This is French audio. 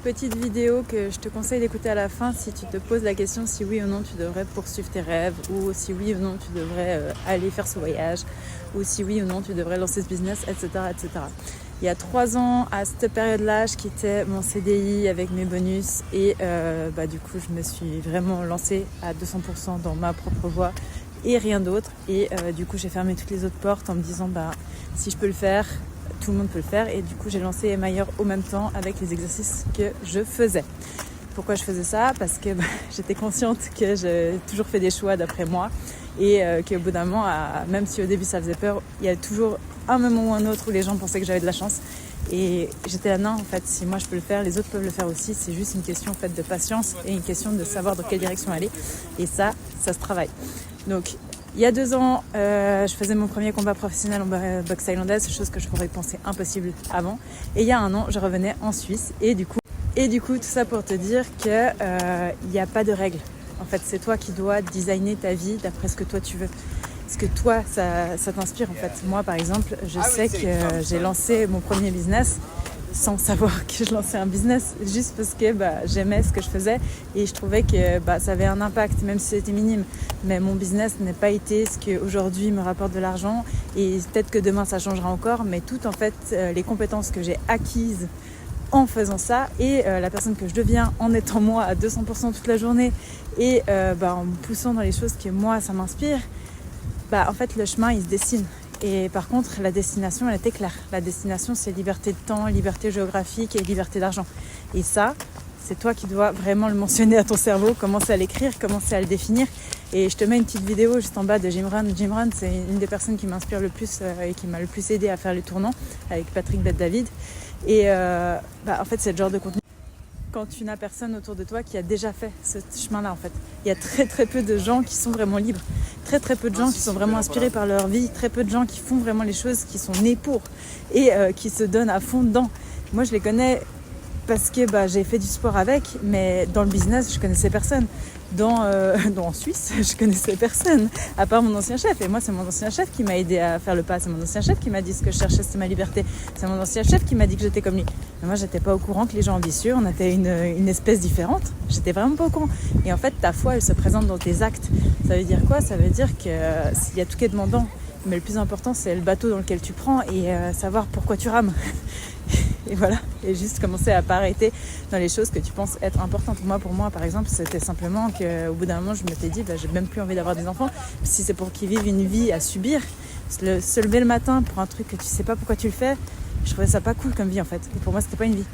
petite vidéo que je te conseille d'écouter à la fin si tu te poses la question si oui ou non tu devrais poursuivre tes rêves, ou si oui ou non tu devrais aller faire ce voyage, ou si oui ou non tu devrais lancer ce business, etc. etc. Il y a 3 ans, à cette période-là, je quittais mon CDI avec mes bonus et du coup, je me suis vraiment lancée à 200% dans ma propre voie et rien d'autre. Et du coup, j'ai fermé toutes les autres portes en me disant si je peux le faire, tout le monde peut le faire. Et du coup, j'ai lancé Emailleur au même temps avec les exercices que je faisais. Pourquoi je faisais ça? Parce que j'étais consciente que j'ai toujours fait des choix d'après moi et qu'au bout d'un moment, même si au début ça faisait peur, il y a toujours un moment ou un autre où les gens pensaient que j'avais de la chance. Et j'étais là, non, en fait, si moi je peux le faire, les autres peuvent le faire aussi. C'est juste une question en fait, de patience et une question de savoir dans quelle direction aller. Et ça se travaille. Donc, il y a 2 ans, je faisais mon premier combat professionnel en boxe thaïlandaise, chose que je pourrais penser impossible avant. Et il y a 1 an, je revenais en Suisse et du coup, tout ça pour te dire qu'il n'y a pas de règles. En fait, c'est toi qui dois designer ta vie d'après ce que toi tu veux. Ce que toi, ça t'inspire en fait. Moi, par exemple, je sais que j'ai lancé mon premier business sans savoir que je lançais un business, juste parce que j'aimais ce que je faisais et je trouvais que ça avait un impact, même si c'était minime. Mais mon business n'a pas été ce qui aujourd'hui me rapporte de l'argent et peut-être que demain ça changera encore, mais toutes en fait les compétences que j'ai acquises en faisant ça et la personne que je deviens en étant moi à 200% toute la journée et en me poussant dans les choses que moi ça m'inspire, en fait le chemin il se dessine. Et par contre la destination elle était claire. La destination c'est liberté de temps, liberté géographique et liberté d'argent. Et ça c'est toi qui dois vraiment le mentionner à ton cerveau, commencer à l'écrire, commencer à le définir. Et je te mets une petite vidéo juste en bas de Jim Rohn. Jim Rohn, c'est une des personnes qui m'inspire le plus et qui m'a le plus aidé à faire les tournants avec Patrick Bet-David. Et en fait, c'est le genre de contenu quand tu n'as personne autour de toi qui a déjà fait ce chemin-là en fait. Il y a très très peu de gens qui sont vraiment libres, très très peu de gens qui sont vraiment inspirés par leur vie, très peu de gens qui font vraiment les choses qui sont nés pour et qui se donnent à fond dedans. Moi, je les connais parce que j'ai fait du sport avec, mais dans le business, je connaissais personne. En Suisse, je connaissais personne, à part mon ancien chef. Et moi, c'est mon ancien chef qui m'a aidé à faire le pas. C'est mon ancien chef qui m'a dit ce que je cherchais, c'était ma liberté. C'est mon ancien chef qui m'a dit que j'étais comme lui. Mais moi, j'étais pas au courant que les gens ambitieux, on était une espèce différente. J'étais vraiment pas au courant. Et en fait, ta foi, elle se présente dans tes actes. Ça veut dire quoi? Ça veut dire qu'il y a tout qui est demandant. Mais le plus important, c'est le bateau dans lequel tu prends et savoir pourquoi tu rames. Et voilà, et juste commencer à pas arrêter dans les choses que tu penses être importantes. Pour moi, par exemple, c'était simplement qu'au bout d'un moment, je m'étais dit, j'ai même plus envie d'avoir des enfants. Si c'est pour qu'ils vivent une vie à subir, se lever le matin pour un truc que tu sais pas pourquoi tu le fais, je trouvais ça pas cool comme vie en fait. Et pour moi, c'était pas une vie.